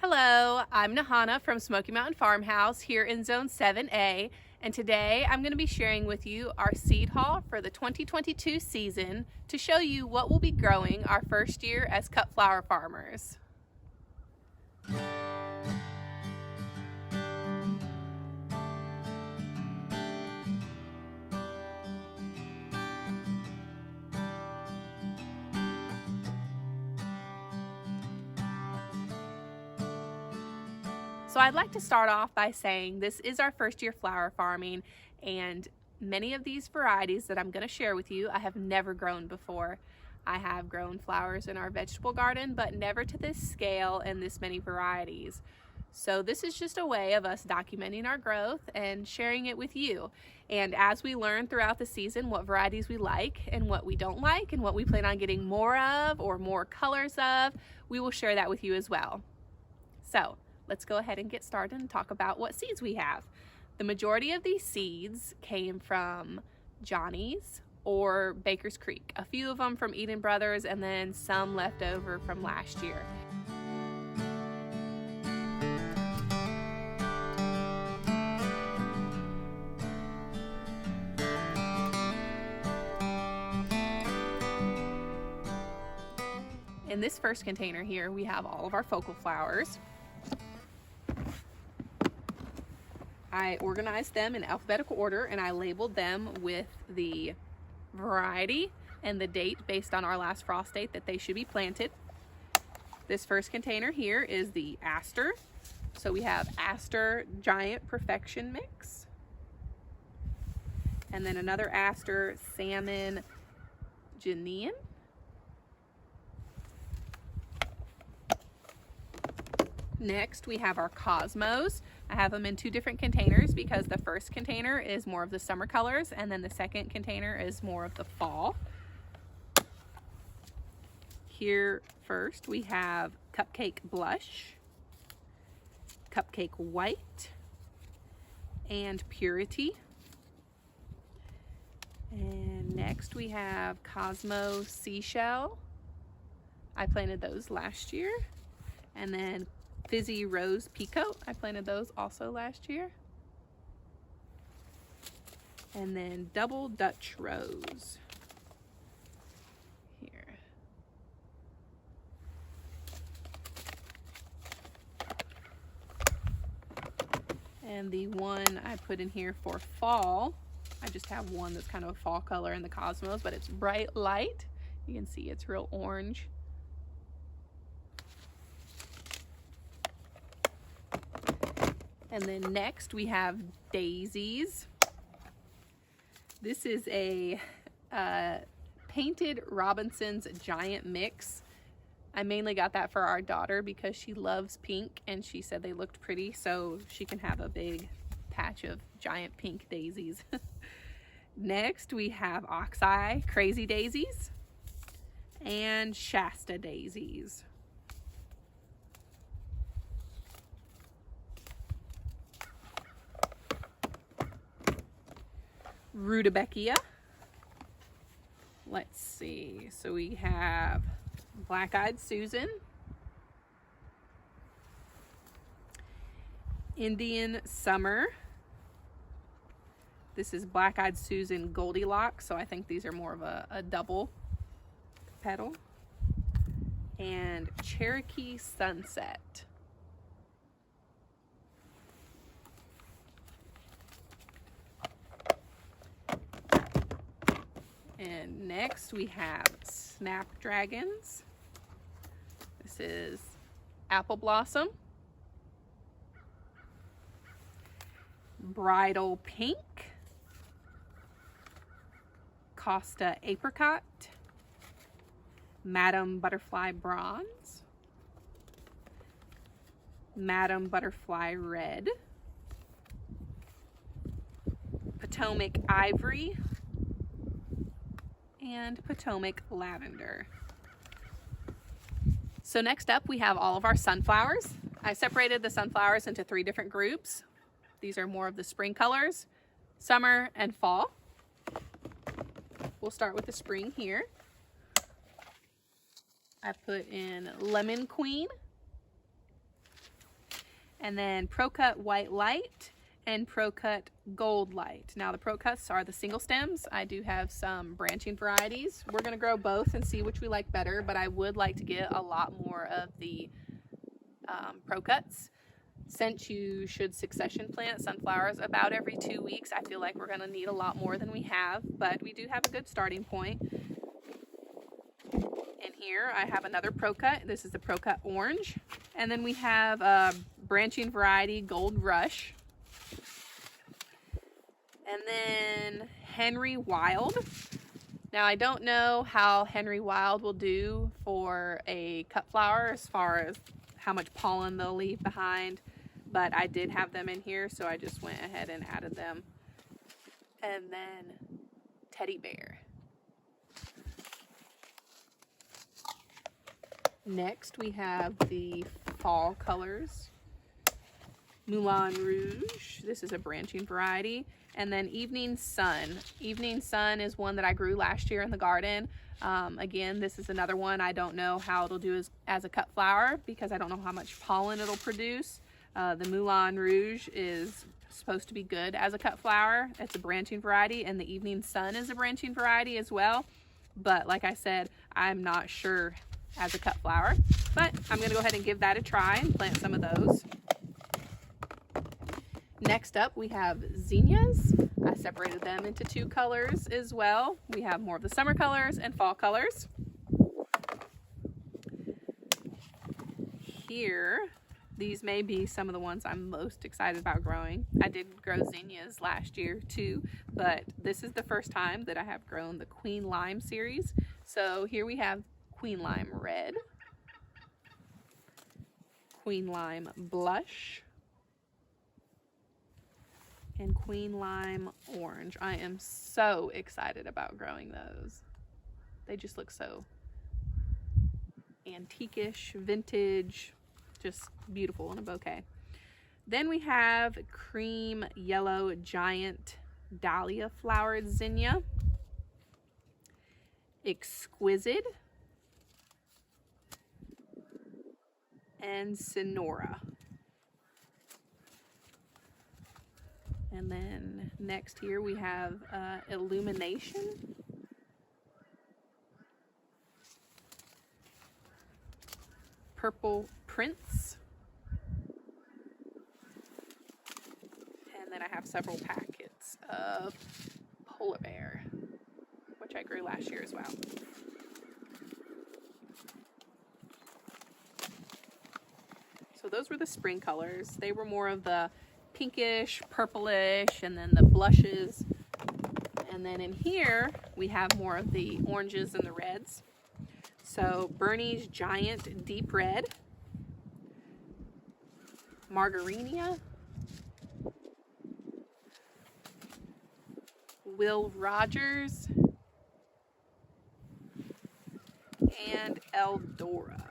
Hello, I'm Nahana from Smoky Mountain Farmhouse here in Zone 7A, and today I'm going to be sharing with you our seed haul for the 2022 season to show you what we'll be growing our first year as cut flower farmers. So I'd like to start off by saying this is our first year flower farming, and many of these varieties that I'm going to share with you I have never grown before. I have grown flowers in our vegetable garden, but never to this scale and this many varieties. So this is just a way of us documenting our growth and sharing it with you. And as we learn throughout the season what varieties we like and what we don't like and what we plan on getting more of or more colors of, we will share that with you as well. So let's go ahead and get started and talk about what seeds we have. The majority of these seeds came from Johnny's or Baker's Creek. A few of them from Eden Brothers, and then some left over from last year. In this first container here, we have all of our focal flowers. I organized them in alphabetical order and I labeled them with the variety and the date based on our last frost date that they should be planted. This first container here is the Aster. So we have Aster Giant Perfection Mix. And then another Aster Salmon Ghanaian. Next, we have our Cosmos. I have them in two different containers because the first container is more of the summer colors and then the second container is more of the fall. Here first we have Cupcake Blush, Cupcake White, and Purity. And next we have Cosmo Seashell. I planted those last year. And then Fizzy Rose Peacoat. I planted those also last year. And then Double Dutch Rose. Here. And the one I put in here for fall, I just have one that's kind of a fall color in the Cosmos, but it's Bright Light. You can see it's real orange. And then next we have Daisies. This is a Painted Robinson's Giant Mix. I mainly got that for our daughter because she loves pink and she said they looked pretty, so she can have a big patch of giant pink daisies. Next we have Oxeye Crazy Daisies and Shasta Daisies. Rudbeckia. Let's see, so we have Black-Eyed Susan, Indian Summer. This is Black-Eyed Susan Goldilocks, so I think these are more of a double petal. And Cherokee Sunset. And next we have Snapdragons. This is Apple Blossom, Bridal Pink, Costa Apricot, Madam Butterfly Bronze, Madam Butterfly Red, Potomac Ivory, and Potomac Lavender. So next up we have all of our sunflowers. I separated the sunflowers into three different groups. These are more of the spring colors, summer, and fall. We'll start with the spring here. I put in Lemon Queen, And then Pro Cut White Light and Pro Cut Gold Light. Now the Pro Cuts are the single stems. I do have some branching varieties. We're gonna grow both and see which we like better, but I would like to get a lot more of the Pro Cuts. Since you should succession plant sunflowers about every 2 weeks, I feel like we're gonna need a lot more than we have, but we do have a good starting point. And here I have another Pro Cut. This is the Pro Cut Orange. And then we have a branching variety, Gold Rush. And then Henry Wild. Now I don't know how Henry Wild will do for a cut flower as far as how much pollen they'll leave behind, but I did have them in here, so I just went ahead and added them. And then Teddy Bear. Next we have the fall colors. Moulin Rouge, this is a branching variety. And then Evening Sun. Evening Sun is one that I grew last year in the garden. Again, this is another one. I don't know how it'll do as a cut flower because I don't know how much pollen it'll produce. The Moulin Rouge is supposed to be good as a cut flower. It's a branching variety, and the Evening Sun is a branching variety as well. But like I said, I'm not sure as a cut flower, but I'm gonna go ahead and give that a try and plant some of those. Next up, we have zinnias. I separated them into two colors as well. We have more of the summer colors and fall colors. Here, these may be some of the ones I'm most excited about growing. I did grow zinnias last year too, but this is the first time that I have grown the Queen Lime series. So here we have Queen Lime Red, Queen Lime Blush, and Queen Lime Orange. I am so excited about growing those. They just look so antique-ish, vintage, just beautiful in a bouquet. Then we have Cream Yellow Giant Dahlia Flowered Zinnia, Exquisite, and Sonora. And then next here we have Illumination, Purple Prince, and then I have several packets of Polar Bear, which I grew last year as well. So those were the spring colors. They were more of the pinkish, purplish, and then the blushes. And then in here, we have more of the oranges and the reds. So Bernie's Giant Deep Red, Margarinia, Will Rogers, and Eldora.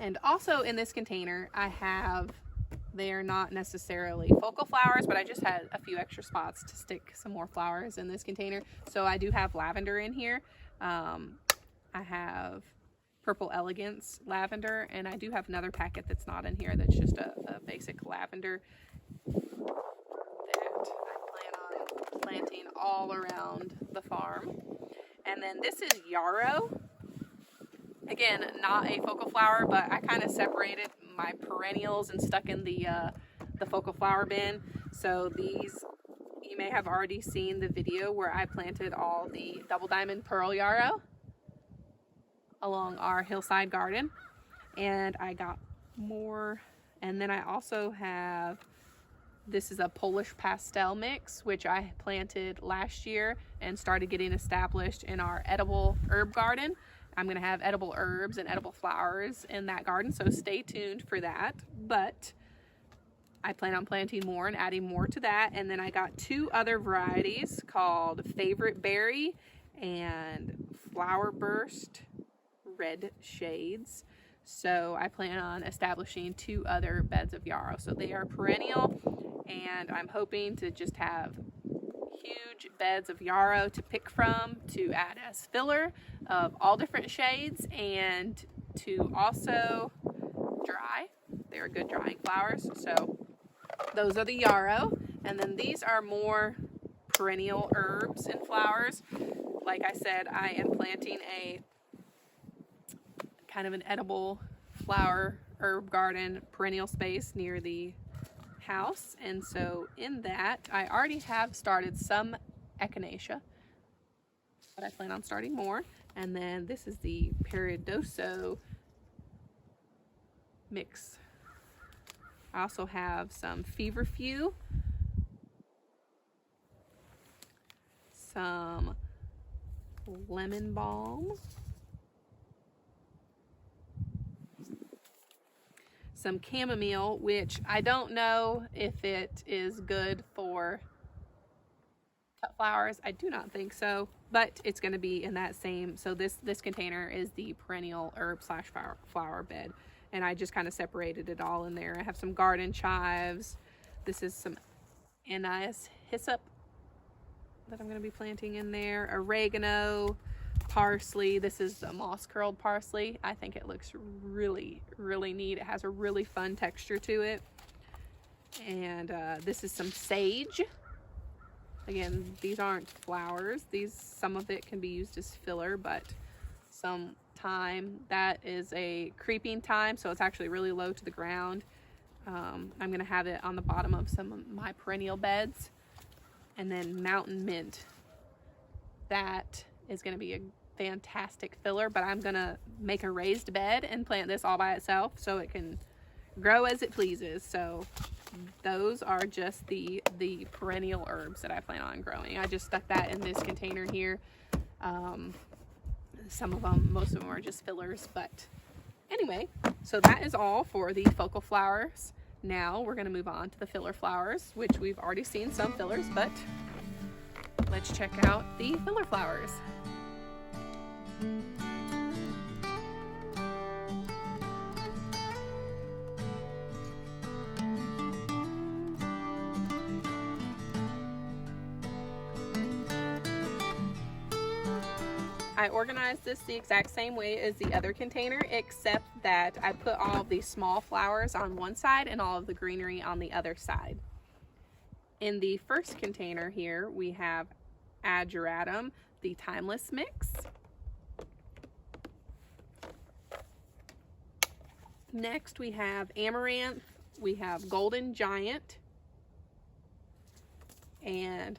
And also in this container, I have, they are not necessarily focal flowers, but I just had a few extra spots to stick some more flowers in this container. So I do have lavender in here. I have Purple Elegance lavender, and I do have another packet that's not in here that's just a basic lavender that I plan on planting all around the farm. And then this is yarrow. Again, not a focal flower, but I kind of separated my perennials and stuck in the focal flower bin. So these, you may have already seen the video where I planted all the double diamond pearl yarrow along our hillside garden. And I got more. And then I also have, this is a Polish pastel mix, which I planted last year and started getting established in our edible herb garden. I'm going to have edible herbs and edible flowers in that garden, so stay tuned for that. But I plan on planting more and adding more to that. And then I got two other varieties called Favorite Berry and Flower Burst Red Shades. So I plan on establishing two other beds of yarrow. So they are perennial, and I'm hoping to just have huge beds of yarrow to pick from to add as filler of all different shades, and to also dry. They're good drying flowers. So those are the yarrow. And then these are more perennial herbs and flowers. Like I said, I am planting a kind of an edible flower herb garden perennial space near the house, and so in that I already have started some echinacea, but I plan on starting more. And then this is the peridoso mix. I also have some feverfew, some lemon balm, some chamomile, which I don't know if it is good for cut flowers. I do not think so, but it's going to be in that same. So this container is the perennial herb slash flower bed, and I just kind of separated it all in there. I have some garden chives. This is some anise hyssop that I'm going to be planting in there. Oregano, parsley. This is a moss curled parsley. I think it looks really, really neat. It has a really fun texture to it. And this is some sage. Again, these aren't flowers. Some of it can be used as filler, but some thyme. That is a creeping thyme, so it's actually really low to the ground. I'm going to have it on the bottom of some of my perennial beds. And then mountain mint. That is going to be a fantastic filler, but I'm going to make a raised bed and plant this all by itself so it can grow as it pleases. So those are just the perennial herbs that I plan on growing. I just stuck that in this container here. Some of them, most of them are just fillers, but anyway, so that is all for the focal flowers. Now we're going to move on to the filler flowers, which we've already seen some fillers, but let's check out the filler flowers. I organized this the exact same way as the other container, except that I put all of the small flowers on one side and all of the greenery on the other side. In the first container here, we have ageratum, the timeless mix. Next we have amaranth, we have golden giant, and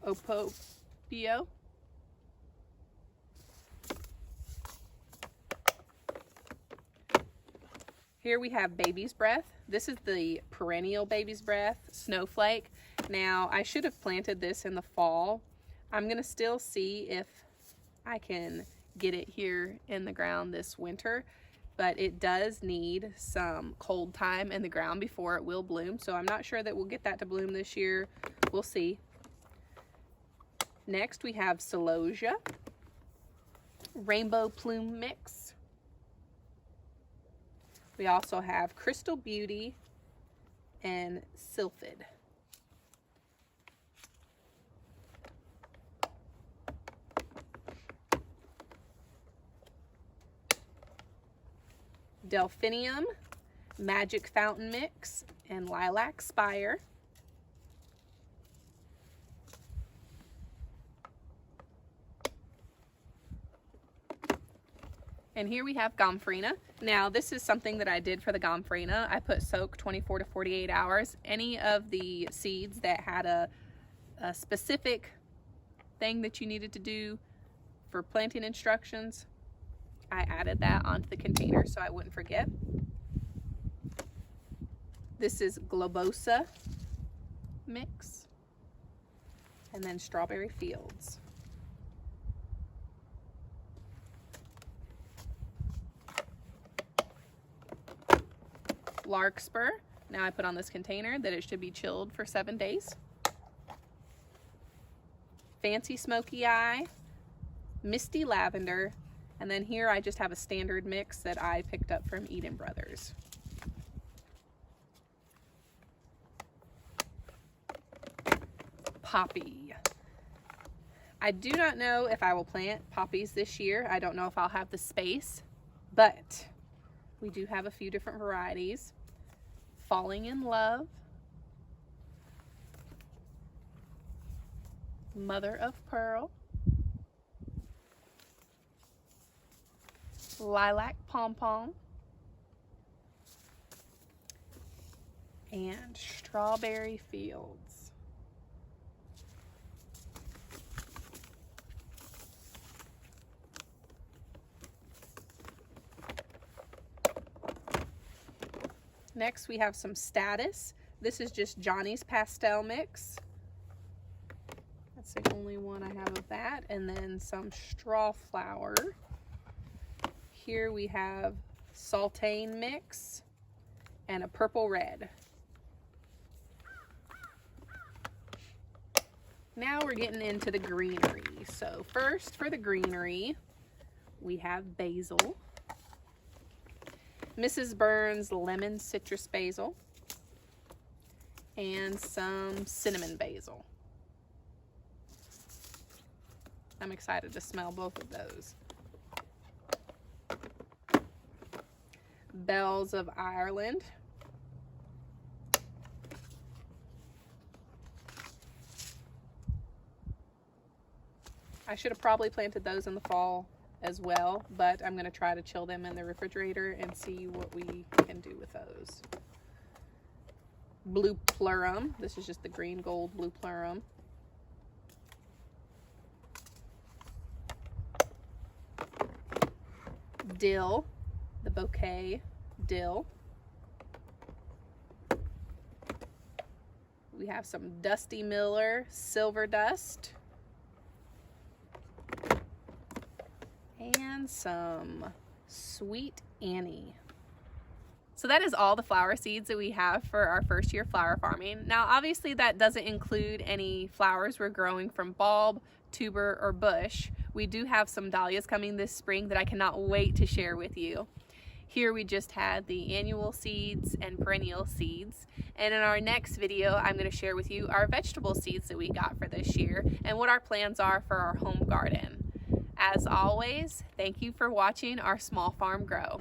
opopio. Here we have baby's breath. This is the perennial baby's breath, snowflake. Now, I should have planted this in the fall. I'm gonna still see if I can get it here in the ground this winter, but it does need some cold time in the ground before it will bloom. So I'm not sure that we'll get that to bloom this year. We'll see. Next, we have celosia, rainbow plume mix. We also have Crystal Beauty and Sylphid. Delphinium, Magic Fountain Mix, and Lilac Spire. And here we have gomphrena. Now this is something that I did for the gomphrena. I put soak 24 to 48 hours. Any of the seeds that had a specific thing that you needed to do for planting instructions, I added that onto the container so I wouldn't forget. This is globosa mix, and then strawberry fields. Larkspur. Now I put on this container that it should be chilled for 7 days. Fancy Smoky Eye, Misty Lavender, and then here I just have a standard mix that I picked up from Eden Brothers. Poppy. I do not know if I will plant poppies this year. I don't know if I'll have the space, but we do have a few different varieties. Falling in Love, Mother of Pearl, Lilac Pom-Pom, and Strawberry Fields. Next we have some Status. This is just Johnny's Pastel Mix. That's the only one I have of that. And then some Straw Flower. Here we have Saltane Mix and a Purple Red. Now we're getting into the greenery. So first for the greenery, we have Basil, Mrs. Burns Lemon Citrus Basil, and some Cinnamon Basil. I'm excited to smell both of those. Bells of Ireland, I should have probably planted those in the fall as well, but I'm going to try to chill them in the refrigerator and see what we can do with those. Blue Plurum. This is just the green gold Blue Plurum. Dill, the bouquet dill. We have some Dusty Miller Silver Dust. And some Sweet Annie. So that is all the flower seeds that we have for our first year flower farming. Now obviously that doesn't include any flowers we're growing from bulb, tuber, or bush. We do have some dahlias coming this spring that I cannot wait to share with you. Here we just had the annual seeds and perennial seeds. And in our next video, I'm going to share with you our vegetable seeds that we got for this year and what our plans are for our home garden. As always, thank you for watching our Small Farm Grow.